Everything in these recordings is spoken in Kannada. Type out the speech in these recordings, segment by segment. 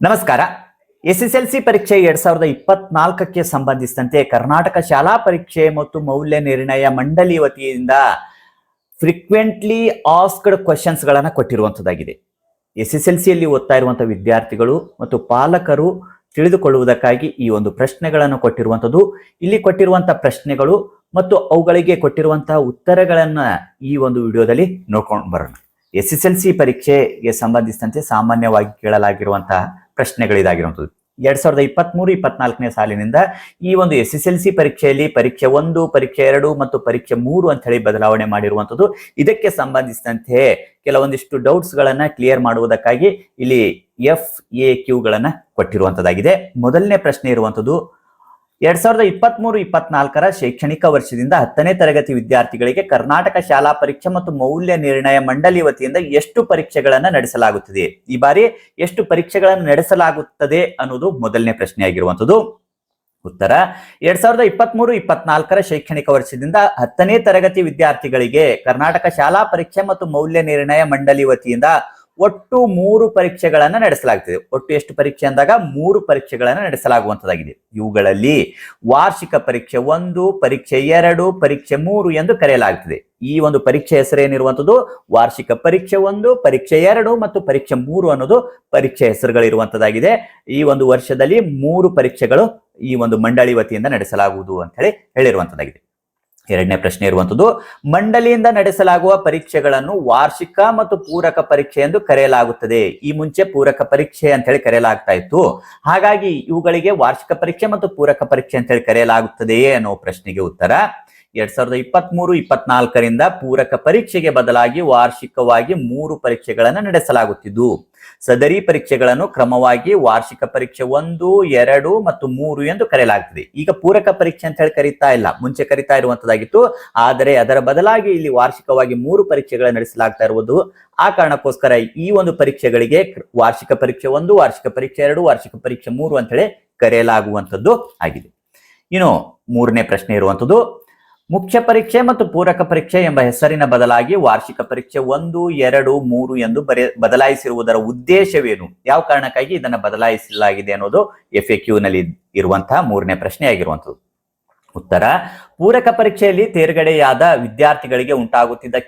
ನಮಸ್ಕಾರ. ಎಸ್ಎಸ್ಎಲ್ಸಿ ಪರೀಕ್ಷೆ 2024ಕ್ಕೆ ಸಂಬಂಧಿಸಿದಂತೆ ಕರ್ನಾಟಕ ಶಾಲಾ ಪರೀಕ್ಷೆ ಮತ್ತು ಮೌಲ್ಯ ನಿರ್ಣಯ ಮಂಡಳಿ ವತಿಯಿಂದ ಫ್ರೀಕ್ವೆಂಟ್ಲಿ ಆಸ್ಕ್ಡ್ ಕ್ವೆಶ್ಚನ್ಸ್ ಗಳನ್ನು ಕೊಟ್ಟಿರುವಂತದ್ದಾಗಿದೆ. ಎಸ್ಎಸ್ಎಲ್ಸಿಯಲ್ಲಿ ಓದ್ತಾ ಇರುವಂತಹ ವಿದ್ಯಾರ್ಥಿಗಳು ಮತ್ತು ಪಾಲಕರು ತಿಳಿದುಕೊಳ್ಳುವುದಕ್ಕಾಗಿ ಈ ಒಂದು ಪ್ರಶ್ನೆಗಳನ್ನು ಕೊಟ್ಟಿರುವಂತದ್ದು. ಇಲ್ಲಿ ಕೊಟ್ಟಿರುವಂತಹ ಪ್ರಶ್ನೆಗಳು ಮತ್ತು ಅವುಗಳಿಗೆ ಕೊಟ್ಟಿರುವಂತಹ ಉತ್ತರಗಳನ್ನ ಈ ಒಂದು ವಿಡಿಯೋದಲ್ಲಿ ನೋಡ್ಕೊಂಡು ಬರೋಣ. ಎಸ್ಎಸ್ಎಲ್ಸಿ ಪರೀಕ್ಷೆಗೆ ಸಂಬಂಧಿಸಿದಂತೆ ಸಾಮಾನ್ಯವಾಗಿ ಕೇಳಲಾಗಿರುವಂತಹ ಪ್ರಶ್ನೆಗಳಿದಾಗಿರುವಂಥದ್ದು. 2023-24ನೇ ಸಾಲಿನಿಂದ ಈ ಒಂದು ಎಸ್ಎಸ್ಎಲ್ಸಿ ಪರೀಕ್ಷೆಯಲ್ಲಿ ಪರೀಕ್ಷೆ 1, ಪರೀಕ್ಷೆ 2 ಮತ್ತು ಪರೀಕ್ಷೆ 3 ಅಂತ ಹೇಳಿ ಬದಲಾವಣೆ ಮಾಡಿರುವಂಥದ್ದು. ಇದಕ್ಕೆ ಸಂಬಂಧಿಸಿದಂತೆ ಕೆಲವೊಂದಿಷ್ಟು ಡೌಟ್ಸ್ ಗಳನ್ನ ಕ್ಲಿಯರ್ ಮಾಡುವುದಕ್ಕಾಗಿ ಇಲ್ಲಿ FAQ ಗಳನ್ನ ಕೊಟ್ಟಿರುವಂತದ್ದಾಗಿದೆ. ಮೊದಲನೇ ಪ್ರಶ್ನೆ ಇರುವಂತದ್ದು 2023-24ರ ಶೈಕ್ಷಣಿಕ ವರ್ಷದಿಂದ 10ನೇ ತರಗತಿ ವಿದ್ಯಾರ್ಥಿಗಳಿಗೆ ಕರ್ನಾಟಕ ಶಾಲಾ ಪರೀಕ್ಷೆ ಮತ್ತು ಮೌಲ್ಯ ನಿರ್ಣಯ ಮಂಡಳಿ ವತಿಯಿಂದ ಎಷ್ಟು ಪರೀಕ್ಷೆಗಳನ್ನು ನಡೆಸಲಾಗುತ್ತದೆ? ಈ ಬಾರಿ ಎಷ್ಟು ಪರೀಕ್ಷೆಗಳನ್ನು ನಡೆಸಲಾಗುತ್ತದೆ ಅನ್ನೋದು ಮೊದಲನೇ ಪ್ರಶ್ನೆ ಆಗಿರುವಂತದ್ದು. ಉತ್ತರ 2023-24ರ ಶೈಕ್ಷಣಿಕ ವರ್ಷದಿಂದ 10ನೇ ತರಗತಿ ವಿದ್ಯಾರ್ಥಿಗಳಿಗೆ ಕರ್ನಾಟಕ ಶಾಲಾ ಪರೀಕ್ಷೆ ಮತ್ತು ಮೌಲ್ಯ ನಿರ್ಣಯ ಮಂಡಳಿ ವತಿಯಿಂದ ಒಟ್ಟು 3 ಪರೀಕ್ಷೆಗಳನ್ನು ನಡೆಸಲಾಗುತ್ತದೆ. ಒಟ್ಟು ಎಷ್ಟು ಪರೀಕ್ಷೆ ಅಂದಾಗ 3 ಪರೀಕ್ಷೆಗಳನ್ನು ನಡೆಸಲಾಗುವಂತದ್ದಾಗಿದೆ. ಇವುಗಳಲ್ಲಿ ವಾರ್ಷಿಕ ಪರೀಕ್ಷೆ 1, ಪರೀಕ್ಷೆ 2, ಪರೀಕ್ಷೆ 3 ಎಂದು ಕರೆಯಲಾಗುತ್ತದೆ. ಈ ಒಂದು ಪರೀಕ್ಷೆ ಹೆಸರೇನಿರುವಂತದ್ದು ವಾರ್ಷಿಕ ಪರೀಕ್ಷೆ 1, ಪರೀಕ್ಷೆ 2 ಮತ್ತು ಪರೀಕ್ಷೆ 3 ಅನ್ನೋದು ಪರೀಕ್ಷೆ ಹೆಸರುಗಳಿರುವಂತದ್ದಾಗಿದೆ. ಈ ಒಂದು ವರ್ಷದಲ್ಲಿ 3 ಪರೀಕ್ಷೆಗಳು ಈ ಒಂದು ಮಂಡಳಿ ವತಿಯಿಂದ ನಡೆಸಲಾಗುವುದು ಅಂತ ಹೇಳಿರುವಂತದ್ದಾಗಿದೆ. ಎರಡನೇ ಪ್ರಶ್ನೆ ಇರುವಂತದ್ದು ಮಂಡಳಿಯಿಂದ ನಡೆಸಲಾಗುವ ಪರೀಕ್ಷೆಗಳನ್ನು ವಾರ್ಷಿಕ ಮತ್ತು ಪೂರಕ ಪರೀಕ್ಷೆ ಎಂದು ಕರೆಯಲಾಗುತ್ತದೆ. ಈ ಮುಂಚೆ ಪೂರಕ ಪರೀಕ್ಷೆ ಅಂತ ಹೇಳಿ ಕರೆಯಲಾಗ್ತಾ ಇತ್ತು. ಹಾಗಾಗಿ ಇವುಗಳಿಗೆ ವಾರ್ಷಿಕ ಪರೀಕ್ಷೆ ಮತ್ತು ಪೂರಕ ಪರೀಕ್ಷೆ ಅಂತ ಹೇಳಿ ಕರೆಯಲಾಗುತ್ತದೆಯೇ ಅನ್ನೋ ಪ್ರಶ್ನೆಗೆ ಉತ್ತರ 2023-24ರಿಂದ ಪೂರಕ ಪರೀಕ್ಷೆಗೆ ಬದಲಾಗಿ ವಾರ್ಷಿಕವಾಗಿ 3 ಪರೀಕ್ಷೆಗಳನ್ನು ನಡೆಸಲಾಗುತ್ತಿದ್ದು ಸದರಿ ಪರೀಕ್ಷೆಗಳನ್ನು ಕ್ರಮವಾಗಿ ವಾರ್ಷಿಕ ಪರೀಕ್ಷೆ 1, 2 ಮತ್ತು 3 ಎಂದು ಕರೆಯಲಾಗುತ್ತದೆ. ಈಗ ಪೂರಕ ಪರೀಕ್ಷೆ ಅಂತ ಹೇಳಿ ಕರೀತಾ ಇಲ್ಲ, ಮುಂಚೆ ಕರೀತಾ ಇರುವಂತದ್ದಾಗಿತ್ತು. ಆದರೆ ಅದರ ಬದಲಾಗಿ ಇಲ್ಲಿ ವಾರ್ಷಿಕವಾಗಿ 3 ಪರೀಕ್ಷೆಗಳನ್ನು ನಡೆಸಲಾಗ್ತಾ ಇರುವುದು. ಆ ಕಾರಣಕ್ಕೋಸ್ಕರ ಈ ಒಂದು ಪರೀಕ್ಷೆಗಳಿಗೆ ವಾರ್ಷಿಕ ಪರೀಕ್ಷೆ 1, ವಾರ್ಷಿಕ ಪರೀಕ್ಷೆ 2, ವಾರ್ಷಿಕ ಪರೀಕ್ಷೆ 3 ಅಂತ ಹೇಳಿ ಕರೆಯಲಾಗುವಂತದ್ದು ಆಗಿದೆ. ಇನ್ನು ಮೂರನೇ ಪ್ರಶ್ನೆ ಇರುವಂತದ್ದು ಮುಖ್ಯ ಪರೀಕ್ಷೆ ಮತ್ತು ಪೂರಕ ಪರೀಕ್ಷೆ ಎಂಬ ಹೆಸರಿನ ಬದಲಾಗಿ ವಾರ್ಷಿಕ ಪರೀಕ್ಷೆ 1, 2, 3 ಎಂದು ಬದಲಾಯಿಸಿರುವುದರ ಉದ್ದೇಶವೇನು? ಯಾವ ಕಾರಣಕ್ಕಾಗಿ ಇದನ್ನ ಬದಲಾಯಿಸಲಾಗಿದೆ ಅನ್ನೋದು FAQ ನಲ್ಲಿ ಇರುವಂತಹ ಮೂರನೇ ಪ್ರಶ್ನೆ ಆಗಿರುವಂತದ್ದು. ಉತ್ತರ ಪೂರಕ ಪರೀಕ್ಷೆಯಲ್ಲಿ ತೇರ್ಗಡೆಯಾದ ವಿದ್ಯಾರ್ಥಿಗಳಿಗೆ ಉಂಟಾಗುತ್ತಿದ್ದ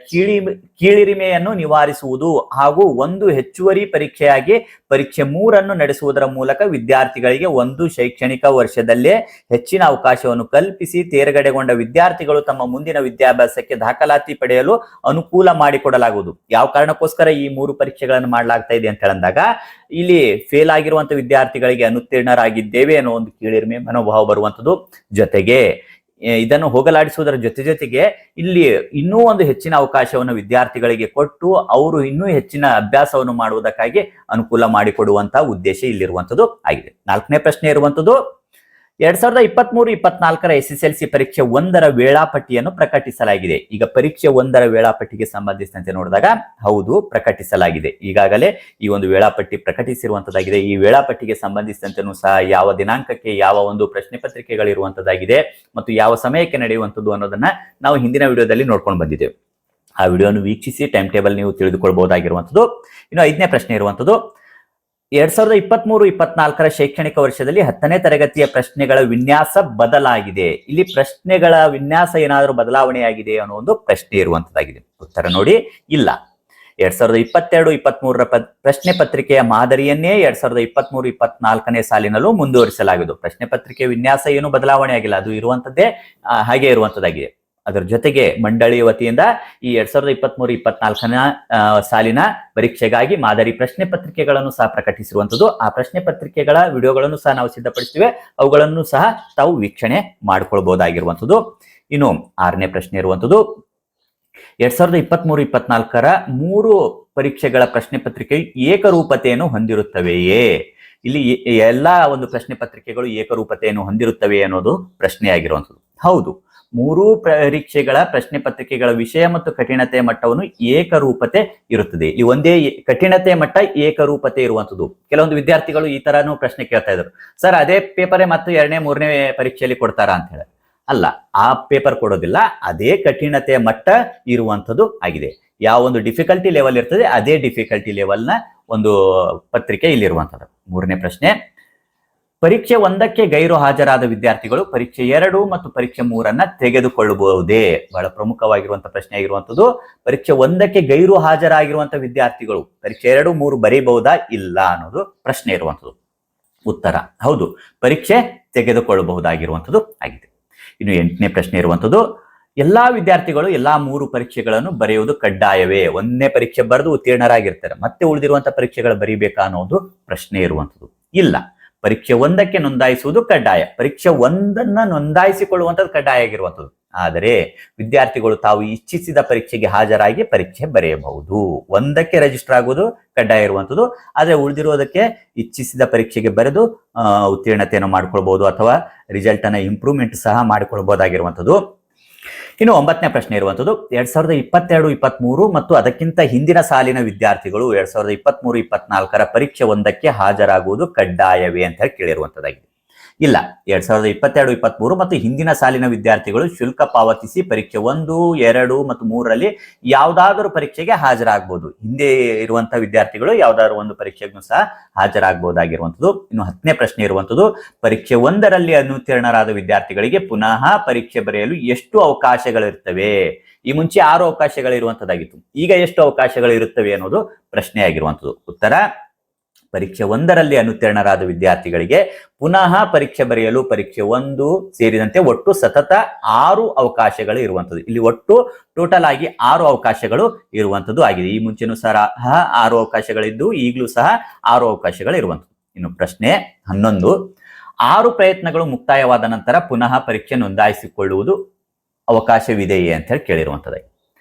ಕೀಳಿರಿಮೆಯನ್ನು ನಿವಾರಿಸುವುದು ಹಾಗೂ ಒಂದು ಹೆಚ್ಚುವರಿ ಪರೀಕ್ಷೆಯಾಗಿ ಪರೀಕ್ಷೆ 3 ನಡೆಸುವುದರ ಮೂಲಕ ವಿದ್ಯಾರ್ಥಿಗಳಿಗೆ ಒಂದು ಶೈಕ್ಷಣಿಕ ವರ್ಷದಲ್ಲೇ ಹೆಚ್ಚಿನ ಅವಕಾಶವನ್ನು ಕಲ್ಪಿಸಿ ತೇರ್ಗಡೆಗೊಂಡ ವಿದ್ಯಾರ್ಥಿಗಳು ತಮ್ಮ ಮುಂದಿನ ವಿದ್ಯಾಭ್ಯಾಸಕ್ಕೆ ದಾಖಲಾತಿ ಪಡೆಯಲು ಅನುಕೂಲ ಮಾಡಿಕೊಡಲಾಗುವುದು. ಯಾವ ಕಾರಣಕ್ಕೋಸ್ಕರ ಈ 3 ಪರೀಕ್ಷೆಗಳನ್ನು ಮಾಡಲಾಗ್ತಾ ಇದೆ ಅಂತ ಹೇಳಿದಾಗ ಇಲ್ಲಿ ಫೇಲ್ ಆಗಿರುವಂತಹ ವಿದ್ಯಾರ್ಥಿಗಳಿಗೆ ಅನುತ್ತೀರ್ಣರಾಗಿದ್ದೇವೆ ಅನ್ನೋ ಒಂದು ಕೀಳಿರಿಮೆ ಮನೋಭಾವ ಬರುವಂತದ್ದು. ಜೊತೆಗೆ ಇದನ್ನು ಹೋಗಲಾಡಿಸುವುದರ ಜೊತೆಗೆ ಇಲ್ಲಿ ಇನ್ನೂ ಒಂದು ಹೆಚ್ಚಿನ ಅವಕಾಶವನ್ನು ವಿದ್ಯಾರ್ಥಿಗಳಿಗೆ ಕೊಟ್ಟು ಅವರು ಇನ್ನೂ ಹೆಚ್ಚಿನ ಅಭ್ಯಾಸವನ್ನು ಮಾಡುವುದಕ್ಕಾಗಿ ಅನುಕೂಲ ಮಾಡಿಕೊಡುವಂತಹ ಉದ್ದೇಶ ಇಲ್ಲಿರುವಂತದ್ದು ಆಗಿದೆ. ನಾಲ್ಕನೇ ಪ್ರಶ್ನೆ ಇರುವಂತದ್ದು 2023-24ರ SSLC ಪರೀಕ್ಷೆ 1ರ ವೇಳಾಪಟ್ಟಿಯನ್ನು ಪ್ರಕಟಿಸಲಾಗಿದೆ. ಈಗ ಪರೀಕ್ಷೆ 1ರ ವೇಳಾಪಟ್ಟಿಗೆ ಸಂಬಂಧಿಸಿದಂತೆ ನೋಡಿದಾಗ ಹೌದು ಪ್ರಕಟಿಸಲಾಗಿದೆ. ಈಗಾಗಲೇ ಈ ಒಂದು ವೇಳಾಪಟ್ಟಿ ಪ್ರಕಟಿಸಿರುವಂತದ್ದಾಗಿದೆ. ಈ ವೇಳಾಪಟ್ಟಿಗೆ ಸಂಬಂಧಿಸಿದಂತೆನೂ ಸಹ ಯಾವ ದಿನಾಂಕಕ್ಕೆ ಯಾವ ಒಂದು ಪ್ರಶ್ನೆ ಪತ್ರಿಕೆಗಳಿರುವಂತದ್ದಾಗಿದೆ ಮತ್ತು ಯಾವ ಸಮಯಕ್ಕೆ ನಡೆಯುವಂಥದ್ದು ಅನ್ನೋದನ್ನ ನಾವು ಹಿಂದಿನ ವಿಡಿಯೋದಲ್ಲಿ ನೋಡ್ಕೊಂಡು ಬಂದಿದ್ದೇವೆ. ಆ ವಿಡಿಯೋನು ವೀಕ್ಷಿಸಿ ಟೈಮ್ ಟೇಬಲ್ ನೀವು ತಿಳಿದುಕೊಳ್ಬಹುದಾಗಿರುವಂಥದ್ದು. ಇನ್ನು 5ನೇ ಪ್ರಶ್ನೆ ಇರುವಂಥದ್ದು 2023-24ರ ಶೈಕ್ಷಣಿಕ ವರ್ಷದಲ್ಲಿ 10ನೇ ತರಗತಿಯ ಪ್ರಶ್ನೆಗಳ ವಿನ್ಯಾಸ ಬದಲಾಗಿದೆ. ಇಲ್ಲಿ ಪ್ರಶ್ನೆಗಳ ವಿನ್ಯಾಸ ಏನಾದರೂ ಬದಲಾವಣೆಯಾಗಿದೆ ಅನ್ನೋ ಒಂದು ಪ್ರಶ್ನೆ ಇರುವಂತದ್ದಾಗಿದೆ. ಉತ್ತರ ನೋಡಿ ಇಲ್ಲ. 2022-23ರ ಪ್ರಶ್ನೆ ಪತ್ರಿಕೆಯ ಮಾದರಿಯನ್ನೇ 2023-24ನೇ ಸಾಲಿನಲ್ಲೂ ಮುಂದುವರಿಸಲಾಗಿದೆ. ಪ್ರಶ್ನೆ ಪತ್ರಿಕೆ ವಿನ್ಯಾಸ ಏನು ಬದಲಾವಣೆ ಆಗಿಲ್ಲ, ಅದು ಇರುವಂತದ್ದೇ ಹಾಗೆ ಇರುವಂತದ್ದಾಗಿದೆ. ಅದರ ಜೊತೆಗೆ ಮಂಡಳಿಯ ವತಿಯಿಂದ ಈ 2023-24ನ ಸಾಲಿನ ಪರೀಕ್ಷೆಗಾಗಿ ಮಾದರಿ ಪ್ರಶ್ನೆ ಪತ್ರಿಕೆಗಳನ್ನು ಸಹ ಪ್ರಕಟಿಸಿರುವಂತದ್ದು. ಆ ಪ್ರಶ್ನೆ ಪತ್ರಿಕೆಗಳ ವಿಡಿಯೋಗಳನ್ನು ಸಹ ನಾವು ಸಿದ್ಧಪಡಿಸಿವೆ, ಅವುಗಳನ್ನು ಸಹ ತಾವು ವೀಕ್ಷಣೆ ಮಾಡಿಕೊಳ್ಬಹುದಾಗಿರುವಂತದ್ದು. ಇನ್ನು 6ನೇ ಪ್ರಶ್ನೆ ಇರುವಂತದ್ದು 2023-24ರ 3 ಪರೀಕ್ಷೆಗಳ ಪ್ರಶ್ನೆ ಪತ್ರಿಕೆಯು ಏಕರೂಪತೆಯನ್ನು ಹೊಂದಿರುತ್ತವೆಯೇ? ಇಲ್ಲಿ ಎಲ್ಲಾ ಒಂದು ಪ್ರಶ್ನೆ ಪತ್ರಿಕೆಗಳು ಏಕರೂಪತೆಯನ್ನು ಹೊಂದಿರುತ್ತವೆ ಅನ್ನೋದು ಪ್ರಶ್ನೆಯಾಗಿರುವಂಥದ್ದು. ಹೌದು, 3 ಪರೀಕ್ಷೆಗಳ ಪ್ರಶ್ನೆ ಪತ್ರಿಕೆಗಳ ವಿಷಯ ಮತ್ತು ಕಠಿಣತೆಯ ಮಟ್ಟವನ್ನು ಏಕರೂಪತೆ ಇರುತ್ತದೆ. ಇಲ್ಲಿ ಒಂದೇ ಕಠಿಣತೆಯ ಮಟ್ಟ ಏಕರೂಪತೆ ಇರುವಂತದ್ದು. ಕೆಲವೊಂದು ವಿದ್ಯಾರ್ಥಿಗಳು ಈ ತರಾನು ಪ್ರಶ್ನೆ ಕೇಳ್ತಾ ಇದ್ರು, ಸರ್ ಅದೇ ಪೇಪರೇ ಮತ್ತು 2ನೇ 3ನೇ ಪರೀಕ್ಷೆಯಲ್ಲಿ ಕೊಡ್ತಾರಾ ಅಂತ ಹೇಳಿ. ಅಲ್ಲ, ಆ ಪೇಪರ್ ಕೊಡೋದಿಲ್ಲ, ಅದೇ ಕಠಿಣತೆಯ ಮಟ್ಟ ಇರುವಂತದ್ದು ಆಗಿದೆ. ಯಾವ ಒಂದು ಡಿಫಿಕಲ್ಟಿ ಲೆವೆಲ್ ಇರ್ತದೆ ಅದೇ ಡಿಫಿಕಲ್ಟಿ ಲೆವೆಲ್ನ ಒಂದು ಪತ್ರಿಕೆ ಇಲ್ಲಿರುವಂಥದ್ದು. ಮೂರನೇ ಪ್ರಶ್ನೆ, ಪರೀಕ್ಷೆ 1ಕ್ಕೆ ಗೈರು ಹಾಜರಾದ ವಿದ್ಯಾರ್ಥಿಗಳು ಪರೀಕ್ಷೆ 2 ಮತ್ತು ಪರೀಕ್ಷೆ 3 ತೆಗೆದುಕೊಳ್ಳಬಹುದೇ? ಬಹಳ ಪ್ರಮುಖವಾಗಿರುವಂತಹ ಪ್ರಶ್ನೆ ಆಗಿರುವಂತದ್ದು. ಪರೀಕ್ಷೆ 1ಕ್ಕೆ ಗೈರು ಹಾಜರಾಗಿರುವಂತಹ ವಿದ್ಯಾರ್ಥಿಗಳು ಪರೀಕ್ಷೆ 2, 3 ಬರೀಬಹುದಾ ಇಲ್ಲ ಅನ್ನೋದು ಪ್ರಶ್ನೆ ಇರುವಂತದ್ದು. ಉತ್ತರ ಹೌದು, ಪರೀಕ್ಷೆ ತೆಗೆದುಕೊಳ್ಳಬಹುದಾಗಿರುವಂತದ್ದು ಆಗಿದೆ. ಇನ್ನು 8ನೇ ಪ್ರಶ್ನೆ ಇರುವಂತದ್ದು, ಎಲ್ಲಾ ವಿದ್ಯಾರ್ಥಿಗಳು ಎಲ್ಲಾ 3 ಪರೀಕ್ಷೆಗಳನ್ನು ಬರೆಯುವುದು ಕಡ್ಡಾಯವೇ? 1ನೇ ಪರೀಕ್ಷೆ ಬರೆದು ಉತ್ತೀರ್ಣರಾಗಿರ್ತಾರೆ, ಮತ್ತೆ ಉಳಿದಿರುವಂತಹ ಪರೀಕ್ಷೆಗಳು ಬರೀಬೇಕಾ ಅನ್ನೋದು ಪ್ರಶ್ನೆ ಇರುವಂತದ್ದು. ಇಲ್ಲ, ಪರೀಕ್ಷೆ 1ಕ್ಕೆ ನೋಂದಾಯಿಸುವುದು ಕಡ್ಡಾಯ. ಪರೀಕ್ಷೆ 1 ನೋಂದಾಯಿಸಿಕೊಳ್ಳುವಂಥದ್ದು ಕಡ್ಡಾಯ ಆಗಿರುವಂಥದ್ದು. ಆದರೆ ವಿದ್ಯಾರ್ಥಿಗಳು ತಾವು ಇಚ್ಛಿಸಿದ ಪರೀಕ್ಷೆಗೆ ಹಾಜರಾಗಿ ಪರೀಕ್ಷೆ ಬರೆಯಬಹುದು. 1ಕ್ಕೆ ರಿಜಿಸ್ಟರ್ ಆಗುವುದು ಕಡ್ಡಾಯ ಇರುವಂಥದ್ದು. ಆದರೆ ಉಳಿದಿರುವುದಕ್ಕೆ ಇಚ್ಛಿಸಿದ ಪರೀಕ್ಷೆಗೆ ಬರೆದು ಉತ್ತೀರ್ಣತೆಯನ್ನು ಮಾಡ್ಕೊಳ್ಬಹುದು ಅಥವಾ ರಿಸಲ್ಟ್ ಅನ್ನ ಇಂಪ್ರೂವ್ಮೆಂಟ್ ಸಹ ಮಾಡಿಕೊಳ್ಬಹುದಾಗಿರುವಂಥದ್ದು. ಇನ್ನು 9ನೇ ಪ್ರಶ್ನೆ ಇರುವಂತದ್ದು, 2022-23 ಮತ್ತು ಅದಕ್ಕಿಂತ ಹಿಂದಿನ ಸಾಲಿನ ವಿದ್ಯಾರ್ಥಿಗಳು 2023-24 ಪರೀಕ್ಷೆ 1ಕ್ಕೆ ಹಾಜರಾಗುವುದು ಕಡ್ಡಾಯವೇ ಅಂತ ಹೇಳಿ ಕೇಳಿರುವಂತದ್ದಾಗಿದೆ. ಇಲ್ಲ, 2022-23 ಮತ್ತು ಹಿಂದಿನ ಸಾಲಿನ ವಿದ್ಯಾರ್ಥಿಗಳು ಶುಲ್ಕ ಪಾವತಿಸಿ ಪರೀಕ್ಷೆ 1, 2 ಮತ್ತು 3ರಲ್ಲಿ ಯಾವುದಾದರೂ ಪರೀಕ್ಷೆಗೆ ಹಾಜರಾಗಬಹುದು. ಹಿಂದೆ ಇರುವಂತಹ ವಿದ್ಯಾರ್ಥಿಗಳು ಯಾವುದಾದ್ರು ಒಂದು ಪರೀಕ್ಷೆಗೂ ಸಹ ಹಾಜರಾಗಬಹುದಾಗಿರುವಂಥದ್ದು. ಇನ್ನು 10ನೇ ಪ್ರಶ್ನೆ ಇರುವಂತದ್ದು, ಪರೀಕ್ಷೆ 1ರಲ್ಲಿ ಅನುತ್ತೀರ್ಣರಾದ ವಿದ್ಯಾರ್ಥಿಗಳಿಗೆ ಪುನಃ ಪರೀಕ್ಷೆ ಬರೆಯಲು ಎಷ್ಟು ಅವಕಾಶಗಳಿರ್ತವೆ? ಈ ಮುಂಚೆ 6 ಅವಕಾಶಗಳಿರುವಂತದ್ದಾಗಿತ್ತು, ಈಗ ಎಷ್ಟು ಅವಕಾಶಗಳು ಇರುತ್ತವೆ ಅನ್ನೋದು ಪ್ರಶ್ನೆ ಆಗಿರುವಂಥದ್ದು. ಉತ್ತರ, ಪರೀಕ್ಷೆ 1ರಲ್ಲಿ ಅನುತ್ತೀರ್ಣರಾದ ವಿದ್ಯಾರ್ಥಿಗಳಿಗೆ ಪುನಃ ಪರೀಕ್ಷೆ ಬರೆಯಲು ಪರೀಕ್ಷೆ 1 ಸೇರಿದಂತೆ ಒಟ್ಟು ಸತತ 6 ಅವಕಾಶಗಳು ಇರುವಂತದ್ದು. ಇಲ್ಲಿ ಒಟ್ಟು ಟೋಟಲ್ ಆಗಿ 6 ಅವಕಾಶಗಳು ಇರುವಂತದ್ದು ಆಗಿದೆ. ಈ ಮುಂಚೆನೂ ಸಹ 6 ಅವಕಾಶಗಳಿದ್ದು ಈಗಲೂ ಸಹ 6 ಅವಕಾಶಗಳು ಇರುವಂತದ್ದು. ಇನ್ನು ಪ್ರಶ್ನೆ 11, 6 ಪ್ರಯತ್ನಗಳು ಮುಕ್ತಾಯವಾದ ನಂತರ ಪುನಃ ಪರೀಕ್ಷೆ ನೋಂದಾಯಿಸಿಕೊಳ್ಳುವುದು ಅವಕಾಶವಿದೆಯೇ ಅಂತ ಹೇಳಿ ಕೇಳಿರುವಂತದ್ದು.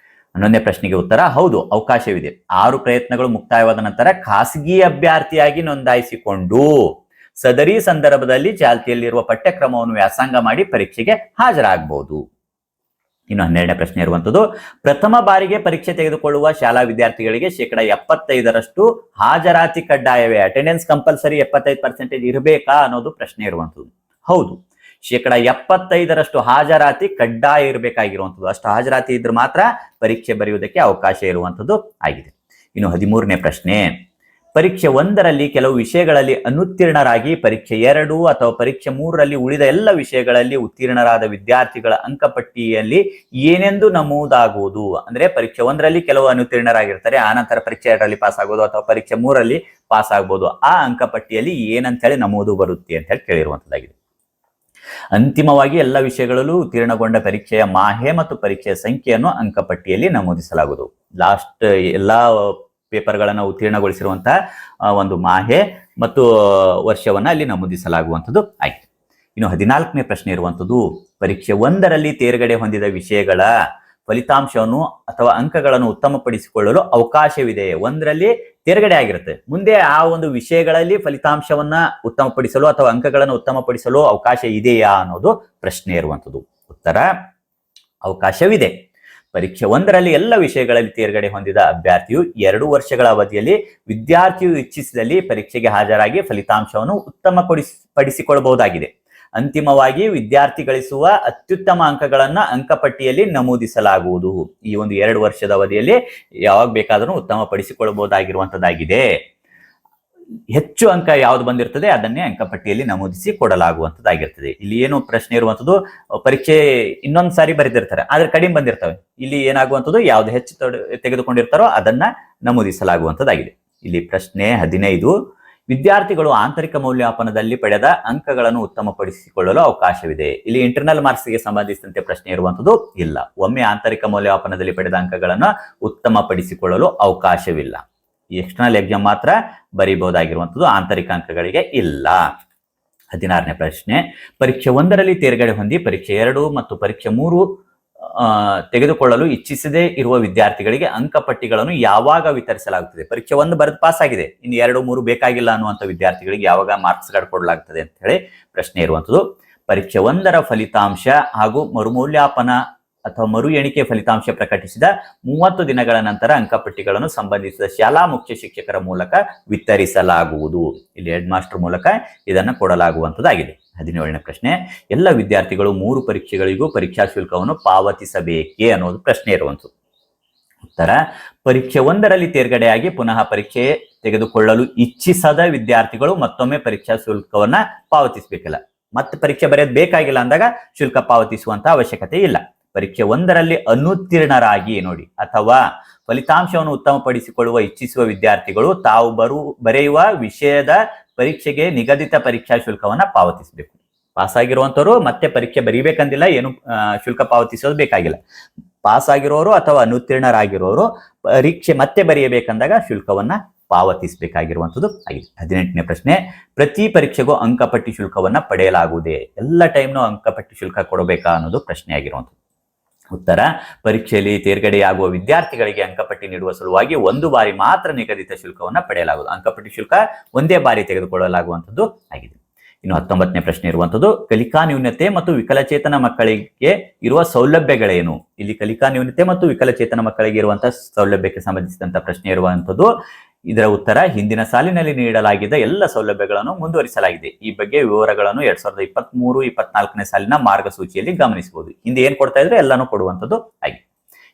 11ನೇ ಪ್ರಶ್ನೆಗೆ ಉತ್ತರ, ಹೌದು, ಅವಕಾಶವಿದೆ. 6 ಪ್ರಯತ್ನಗಳು ಮುಕ್ತಾಯವಾದ ನಂತರ ಖಾಸಗಿ ಅಭ್ಯರ್ಥಿಯಾಗಿ ನೋಂದಾಯಿಸಿಕೊಂಡು ಸದರಿ ಸಂದರ್ಭದಲ್ಲಿ ಚಾಲ್ತಿಯಲ್ಲಿರುವ ಪಠ್ಯಕ್ರಮವನ್ನು ವ್ಯಾಸಂಗ ಮಾಡಿ ಪರೀಕ್ಷೆಗೆ ಹಾಜರಾಗಬಹುದು. ಇನ್ನು 12ನೇ ಪ್ರಶ್ನೆ ಇರುವಂತದ್ದು, ಪ್ರಥಮ ಬಾರಿಗೆ ಪರೀಕ್ಷೆ ತೆಗೆದುಕೊಳ್ಳುವ ಶಾಲಾ ವಿದ್ಯಾರ್ಥಿಗಳಿಗೆ 75% ಹಾಜರಾತಿ ಕಡ್ಡಾಯವೇ? ಅಟೆಂಡೆನ್ಸ್ ಕಂಪಲ್ಸರಿ 75% ಇರಬೇಕಾ ಅನ್ನೋದು ಪ್ರಶ್ನೆ ಇರುವಂತದ್ದು. ಹೌದು, 75% ಹಾಜರಾತಿ ಕಡ್ಡಾಯ ಇರಬೇಕಾಗಿರುವಂಥದ್ದು. ಅಷ್ಟು ಹಾಜರಾತಿ ಇದ್ರೆ ಮಾತ್ರ ಪರೀಕ್ಷೆ ಬರೆಯುವುದಕ್ಕೆ ಅವಕಾಶ ಇರುವಂಥದ್ದು ಆಗಿದೆ. ಇನ್ನು 13ನೇ ಪ್ರಶ್ನೆ, ಪರೀಕ್ಷೆ 1ರಲ್ಲಿ ಕೆಲವು ವಿಷಯಗಳಲ್ಲಿ ಅನುತ್ತೀರ್ಣರಾಗಿ ಪರೀಕ್ಷೆ 2 ಅಥವಾ ಪರೀಕ್ಷೆ 3ರಲ್ಲಿ ಉಳಿದ ಎಲ್ಲ ವಿಷಯಗಳಲ್ಲಿ ಉತ್ತೀರ್ಣರಾದ ವಿದ್ಯಾರ್ಥಿಗಳ ಅಂಕಪಟ್ಟಿಯಲ್ಲಿ ಏನೆಂದು ನಮೂದಾಗುವುದು? ಅಂದ್ರೆ ಪರೀಕ್ಷೆ 1ರಲ್ಲಿ ಕೆಲವು ಅನುತ್ತೀರ್ಣರಾಗಿರ್ತಾರೆ, ಆನಂತರ ಪರೀಕ್ಷೆ 2ರಲ್ಲಿ ಪಾಸ್ ಆಗೋದು ಅಥವಾ ಪರೀಕ್ಷೆ 3ರಲ್ಲಿ ಪಾಸ್ ಆಗ್ಬೋದು. ಆ ಅಂಕಪಟ್ಟಿಯಲ್ಲಿ ಏನಂತ ಹೇಳಿ ನಮೂದು ಬರುತ್ತೆ ಅಂತ ಹೇಳಿ ಕೇಳಿರುವಂತದ್ದಾಗಿದೆ. ಅಂತಿಮವಾಗಿ ಎಲ್ಲ ವಿಷಯಗಳಲ್ಲೂ ಉತ್ತೀರ್ಣಗೊಂಡ ಪರೀಕ್ಷೆಯ ಮಾಹೆ ಮತ್ತು ಪರೀಕ್ಷೆಯ ಸಂಖ್ಯೆಯನ್ನು ಅಂಕಪಟ್ಟಿಯಲ್ಲಿ ನಮೂದಿಸಲಾಗುವುದು. ಲಾಸ್ಟ್ ಎಲ್ಲಾ ಪೇಪರ್ಗಳನ್ನು ಉತ್ತೀರ್ಣಗೊಳಿಸಿರುವಂತಹ ಒಂದು ಮಾಹೆ ಮತ್ತು ವರ್ಷವನ್ನ ಅಲ್ಲಿ ನಮೂದಿಸಲಾಗುವಂಥದ್ದು ಆಗಿದೆ. ಇನ್ನು 14ನೇ ಪ್ರಶ್ನೆ ಇರುವಂಥದ್ದು, ಪರೀಕ್ಷೆ 1ರಲ್ಲಿ ತೇರ್ಗಡೆ ಹೊಂದಿದ ವಿಷಯಗಳ ಫಲಿತಾಂಶವನ್ನು ಅಥವಾ ಅಂಕಗಳನ್ನು ಉತ್ತಮಪಡಿಸಿಕೊಳ್ಳಲು ಅವಕಾಶವಿದೆ? 1ರಲ್ಲಿ ತೇರ್ಗಡೆ ಆಗಿರುತ್ತೆ, ಮುಂದೆ ಆ ಒಂದು ವಿಷಯಗಳಲ್ಲಿ ಫಲಿತಾಂಶವನ್ನ ಉತ್ತಮಪಡಿಸಲು ಅಥವಾ ಅಂಕಗಳನ್ನು ಉತ್ತಮಪಡಿಸಲು ಅವಕಾಶ ಇದೆಯಾ ಅನ್ನೋದು ಪ್ರಶ್ನೆ ಇರುವಂಥದ್ದು. ಉತ್ತರ, ಅವಕಾಶವಿದೆ. ಪರೀಕ್ಷೆ 1ರಲ್ಲಿ ಎಲ್ಲ ವಿಷಯಗಳಲ್ಲಿ ತೇರ್ಗಡೆ ಹೊಂದಿದ ಅಭ್ಯರ್ಥಿಯು 2 ವರ್ಷಗಳ ಅವಧಿಯಲ್ಲಿ ವಿದ್ಯಾರ್ಥಿಯು ಇಚ್ಛಿಸಿದಲ್ಲಿ ಪರೀಕ್ಷೆಗೆ ಹಾಜರಾಗಿ ಫಲಿತಾಂಶವನ್ನು ಉತ್ತಮಪಡಿಸಿಕೊಳ್ಳಬಹುದಾಗಿದೆ. ಅಂತಿಮವಾಗಿ ವಿದ್ಯಾರ್ಥಿ ಗಳಿಸುವ ಅತ್ಯುತ್ತಮ ಅಂಕಗಳನ್ನ ಅಂಕಪಟ್ಟಿಯಲ್ಲಿ ನಮೂದಿಸಲಾಗುವುದು. ಈ ಒಂದು 2 ವರ್ಷದ ಅವಧಿಯಲ್ಲಿ ಯಾವಾಗ ಬೇಕಾದರೂ ಉತ್ತಮಪಡಿಸಿಕೊಳ್ಳಬಹುದಾಗಿರುವಂತದ್ದಾಗಿದೆ. ಹೆಚ್ಚು ಅಂಕ ಯಾವ್ದು ಬಂದಿರ್ತದೆ ಅದನ್ನೇ ಅಂಕಪಟ್ಟಿಯಲ್ಲಿ ನಮೂದಿಸಿ ಕೊಡಲಾಗುವಂತದ್ದಾಗಿರ್ತದೆ. ಇಲ್ಲಿ ಏನು ಪ್ರಶ್ನೆ ಇರುವಂತದ್ದು, ಪರೀಕ್ಷೆ ಇನ್ನೊಂದು ಸಾರಿ ಬರೆದಿರ್ತಾರೆ ಆದ್ರೆ ಕಡಿಮೆ ಬಂದಿರ್ತವೆ. ಇಲ್ಲಿ ಏನಾಗುವಂಥದ್ದು, ಯಾವ್ದು ಹೆಚ್ಚು ತೆಗೆದುಕೊಂಡಿರ್ತಾರೋ ಅದನ್ನ ನಮೂದಿಸಲಾಗುವಂತದ್ದಾಗಿದೆ. ಇಲ್ಲಿ ಪ್ರಶ್ನೆ 15, ವಿದ್ಯಾರ್ಥಿಗಳು ಆಂತರಿಕ ಮೌಲ್ಯಮಾಪನದಲ್ಲಿ ಪಡೆದ ಅಂಕಗಳನ್ನು ಉತ್ತಮಪಡಿಸಿಕೊಳ್ಳಲು ಅವಕಾಶವಿದೆ? ಇಲ್ಲಿ ಇಂಟರ್ನಲ್ ಮಾರ್ಕ್ಸ್ಗೆ ಸಂಬಂಧಿಸಿದಂತೆ ಪ್ರಶ್ನೆ ಇರುವಂತದ್ದು ಇಲ್ಲ. ಒಮ್ಮೆ ಆಂತರಿಕ ಮೌಲ್ಯಮಾಪನದಲ್ಲಿ ಪಡೆದ ಅಂಕಗಳನ್ನು ಉತ್ತಮಪಡಿಸಿಕೊಳ್ಳಲು ಅವಕಾಶವಿಲ್ಲ. ಈ ಎಕ್ಸ್ಟರ್ನಲ್ ಎಕ್ಸಾಮ್ ಮಾತ್ರ ಬರೀಬಹುದಾಗಿರುವಂಥದ್ದು, ಆಂತರಿಕ ಅಂಕಗಳಿಗೆ ಇಲ್ಲ. 16ನೇ ಪ್ರಶ್ನೆ, ಪರೀಕ್ಷೆ 1ರಲ್ಲಿ ತೇರ್ಗಡೆ ಹೊಂದಿ ಪರೀಕ್ಷೆ 2 ಮತ್ತು ಪರೀಕ್ಷೆ 3 ತೆಗೆದುಕೊಳ್ಳಲು ಇಚ್ಛಿಸದೇ ಇರುವ ವಿದ್ಯಾರ್ಥಿಗಳಿಗೆ ಅಂಕಪಟ್ಟಿಗಳನ್ನು ಯಾವಾಗ ವಿತರಿಸಲಾಗುತ್ತದೆ? ಪರೀಕ್ಷೆ 1 ಬರೆದು ಪಾಸ್ ಆಗಿದೆ, ಇನ್ನು 2, 3 ಬೇಕಾಗಿಲ್ಲ ಅನ್ನುವಂಥ ವಿದ್ಯಾರ್ಥಿಗಳಿಗೆ ಯಾವಾಗ ಮಾರ್ಕ್ಸ್ ಕಾರ್ಡ್ ಕೊಡಲಾಗ್ತದೆ ಅಂತ ಹೇಳಿ ಪ್ರಶ್ನೆ ಇರುವಂಥದ್ದು. ಪರೀಕ್ಷೆ 1ರ ಫಲಿತಾಂಶ ಹಾಗೂ ಮರುಮೌಲ್ಯಾಪನ ಅಥವಾ ಮರು ಎಣಿಕೆ ಫಲಿತಾಂಶ ಪ್ರಕಟಿಸಿದ 30 ದಿನಗಳ ನಂತರ ಅಂಕಪಟ್ಟಿಗಳನ್ನು ಸಂಬಂಧಿಸಿದ ಶಾಲಾ ಮುಖ್ಯ ಶಿಕ್ಷಕರ ಮೂಲಕ ವಿತರಿಸಲಾಗುವುದು. ಇಲ್ಲಿ ಹೆಡ್ ಮಾಸ್ಟರ್ ಮೂಲಕ ಇದನ್ನು ಕೊಡಲಾಗುವಂತದ್ದಾಗಿದೆ. 17ನೇ ಪ್ರಶ್ನೆ, ಎಲ್ಲ ವಿದ್ಯಾರ್ಥಿಗಳು 3 ಪರೀಕ್ಷೆಗಳಿಗೂ ಪರೀಕ್ಷಾ ಶುಲ್ಕವನ್ನು ಪಾವತಿಸಬೇಕೇ ಅನ್ನೋದು ಪ್ರಶ್ನೆ ಇರುವಂಥದ್ದು. ಉತ್ತರ, ಪರೀಕ್ಷೆ 1ರಲ್ಲಿ ತೇರ್ಗಡೆಯಾಗಿ ಪುನಃ ಪರೀಕ್ಷೆ ತೆಗೆದುಕೊಳ್ಳಲು ಇಚ್ಛಿಸದ ವಿದ್ಯಾರ್ಥಿಗಳು ಮತ್ತೊಮ್ಮೆ ಪರೀಕ್ಷಾ ಶುಲ್ಕವನ್ನ ಪಾವತಿಸಬೇಕಿಲ್ಲ. ಮತ್ತೆ ಪರೀಕ್ಷೆ ಬರೆಯೋದು ಬೇಕಾಗಿಲ್ಲ ಅಂದಾಗ ಶುಲ್ಕ ಪಾವತಿಸುವಂತ ಅವಶ್ಯಕತೆ ಇಲ್ಲ. ಪರೀಕ್ಷೆ 1ರಲ್ಲಿ ಅನುತ್ತೀರ್ಣರಾಗಿ ನೋಡಿ ಅಥವಾ ಫಲಿತಾಂಶವನ್ನು ಉತ್ತಮಪಡಿಸಿಕೊಳ್ಳುವ ಇಚ್ಛಿಸುವ ವಿದ್ಯಾರ್ಥಿಗಳು ತಾವು ಬರೆಯುವ ವಿಷಯದ ಪರೀಕ್ಷೆಗೆ ನಿಗದಿತ ಪರೀಕ್ಷಾ ಶುಲ್ಕವನ್ನ ಪಾವತಿಸಬೇಕು. ಪಾಸ್ ಆಗಿರುವಂತವರು ಮತ್ತೆ ಪರೀಕ್ಷೆ ಬರೀಬೇಕಂದಿಲ್ಲ, ಏನು ಶುಲ್ಕ ಪಾವತಿಸೋದು ಬೇಕಾಗಿಲ್ಲ. ಪಾಸ್ ಆಗಿರೋರು ಅಥವಾ ಅನುತ್ತೀರ್ಣರಾಗಿರೋರು ಪರೀಕ್ಷೆ ಮತ್ತೆ ಬರೆಯಬೇಕಂದಾಗ ಶುಲ್ಕವನ್ನ ಪಾವತಿಸಬೇಕಾಗಿರುವಂಥದ್ದು ಆಗಿದೆ. 18ನೇ ಪ್ರಶ್ನೆ, ಪ್ರತಿ ಪರೀಕ್ಷೆಗೂ ಅಂಕಪಟ್ಟಿ ಶುಲ್ಕವನ್ನ ಪಡೆಯಲಾಗುವುದೇ? ಎಲ್ಲ ಟೈಮ್ನು ಅಂಕಪಟ್ಟಿ ಶುಲ್ಕ ಕೊಡಬೇಕಾ ಅನ್ನೋದು ಪ್ರಶ್ನೆ ಆಗಿರುವಂಥದ್ದು. ಉತ್ತರ, ಪರೀಕ್ಷೆಯಲ್ಲಿ ತೇರ್ಗಡೆಯಾಗುವ ವಿದ್ಯಾರ್ಥಿಗಳಿಗೆ ಅಂಕಪಟ್ಟಿ ನೀಡುವ ಸಲುವಾಗಿ ಒಂದು ಬಾರಿ ಮಾತ್ರ ನಿಗದಿತ ಶುಲ್ಕವನ್ನ ಪಡೆಯಲಾಗುವುದು. ಅಂಕಪಟ್ಟಿ ಶುಲ್ಕ ಒಂದೇ ಬಾರಿ ತೆಗೆದುಕೊಳ್ಳಲಾಗುವಂಥದ್ದು ಆಗಿದೆ. ಇನ್ನು 19ನೇ ಪ್ರಶ್ನೆ ಇರುವಂಥದ್ದು, ಕಲಿಕಾ ನ್ಯೂನತೆ ಮತ್ತು ವಿಕಲಚೇತನ ಮಕ್ಕಳಿಗೆ ಇರುವ ಸೌಲಭ್ಯಗಳೇನು? ಇಲ್ಲಿ ಕಲಿಕಾ ನ್ಯೂನತೆ ಮತ್ತು ವಿಕಲಚೇತನ ಮಕ್ಕಳಿಗೆ ಇರುವಂತಹ ಸೌಲಭ್ಯಕ್ಕೆ ಸಂಬಂಧಿಸಿದಂತ ಪ್ರಶ್ನೆ ಇರುವಂಥದ್ದು. ಇದರ ಉತ್ತರ, ಹಿಂದಿನ ಸಾಲಿನಲ್ಲಿ ನೀಡಲಾಗಿದ್ದ ಎಲ್ಲ ಸೌಲಭ್ಯಗಳನ್ನು ಮುಂದುವರಿಸಲಾಗಿದೆ. ಈ ಬಗ್ಗೆ ವಿವರಗಳನ್ನು 2023-24ನೇ ಸಾಲಿನ ಮಾರ್ಗಸೂಚಿಯಲ್ಲಿ ಗಮನಿಸಬಹುದು. ಹಿಂದೆ ಏನ್ ಕೊಡ್ತಾ ಇದ್ರೆ ಎಲ್ಲಾನು ಕೊಡುವಂಥದ್ದು ಆಗಿದೆ.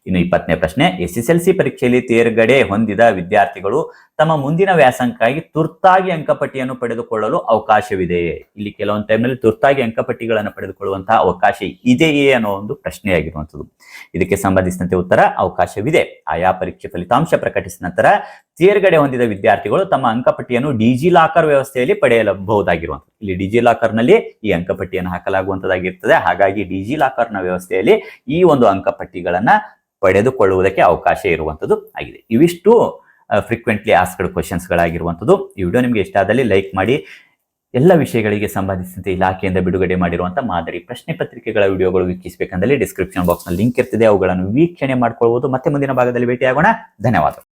ಇನ್ನು 20ನೇ ಪ್ರಶ್ನೆ, SSLC ಪರೀಕ್ಷೆಯಲ್ಲಿ ತೇರ್ಗಡೆ ಹೊಂದಿದ ವಿದ್ಯಾರ್ಥಿಗಳು ತಮ್ಮ ಮುಂದಿನ ವ್ಯಾಸಂಗಕ್ಕಾಗಿ ತುರ್ತಾಗಿ ಅಂಕಪಟ್ಟಿಯನ್ನು ಪಡೆದುಕೊಳ್ಳಲು ಅವಕಾಶವಿದೆಯೇ? ಇಲ್ಲಿ ಕೆಲವೊಂದು ಟೈಮ್ನಲ್ಲಿ ತುರ್ತಾಗಿ ಅಂಕಪಟ್ಟಿಗಳನ್ನು ಪಡೆದುಕೊಳ್ಳುವಂತಹ ಅವಕಾಶ ಇದೆಯೇ ಅನ್ನೋ ಒಂದು ಪ್ರಶ್ನೆಯಾಗಿರುವಂಥದ್ದು. ಇದಕ್ಕೆ ಸಂಬಂಧಿಸಿದಂತೆ ಉತ್ತರ, ಅವಕಾಶವಿದೆ. ಆಯಾ ಪರೀಕ್ಷೆ ಫಲಿತಾಂಶ ಪ್ರಕಟಿಸಿದ ನಂತರ ತೇರ್ಗಡೆ ಹೊಂದಿದ ವಿದ್ಯಾರ್ಥಿಗಳು ತಮ್ಮ ಅಂಕಪಟ್ಟಿಯನ್ನು ಡಿಜಿಲಾಕರ್ ವ್ಯವಸ್ಥೆಯಲ್ಲಿ ಪಡೆಯಬಹುದಾಗಿರುವಂಥದ್ದು. ಇಲ್ಲಿ ಡಿಜಿಲಾಕರ್ನಲ್ಲಿ ಈ ಅಂಕಪಟ್ಟಿಯನ್ನು ಹಾಕಲಾಗುವಂತದ್ದಾಗಿರ್ತದೆ. ಹಾಗಾಗಿ ಡಿಜಿಲಾಕರ್ನ ವ್ಯವಸ್ಥೆಯಲ್ಲಿ ಈ ಒಂದು ಅಂಕಪಟ್ಟಿಗಳನ್ನ ಪಡೆದುಕೊಳ್ಳುವುದಕ್ಕೆ ಅವಕಾಶ ಇರುವಂಥದ್ದು ಆಗಿದೆ. ಇವಿಷ್ಟು ಫ್ರೀಕ್ವೆಂಟ್ಲಿ ಆಸ್ಕ್ಡ್ ಕ್ವಶನ್ಸ್ಗಳಾಗಿರುವಂಥದ್ದು. ಈ ವಿಡಿಯೋ ನಿಮಗೆ ಇಷ್ಟ ಆದಲ್ಲಿ ಲೈಕ್ ಮಾಡಿ. ಎಲ್ಲ ವಿಷಯಗಳಿಗೆ ಸಂಬಂಧಿಸಿದಂತೆ ಇಲಾಖೆಯಿಂದ ಬಿಡುಗಡೆ ಮಾಡಿರುವಂತಹ ಮಾದರಿ ಪ್ರಶ್ನೆ ಪತ್ರಿಕೆಗಳ ವಿಡಿಯೋಗಳು ವೀಕ್ಷಿಸಬೇಕಂದಲ್ಲಿ ಡಿಸ್ಕ್ರಿಪ್ಷನ್ ಬಾಕ್ಸ್ ನಲ್ಲಿ ಲಿಂಕ್ ಇರ್ತಿದೆ, ಅವುಗಳನ್ನು ವೀಕ್ಷಣೆ ಮಾಡ್ಕೊಳ್ಬಹುದು. ಮತ್ತೆ ಮುಂದಿನ ಭಾಗದಲ್ಲಿ ಭೇಟಿಯಾಗೋಣ. ಧನ್ಯವಾದ.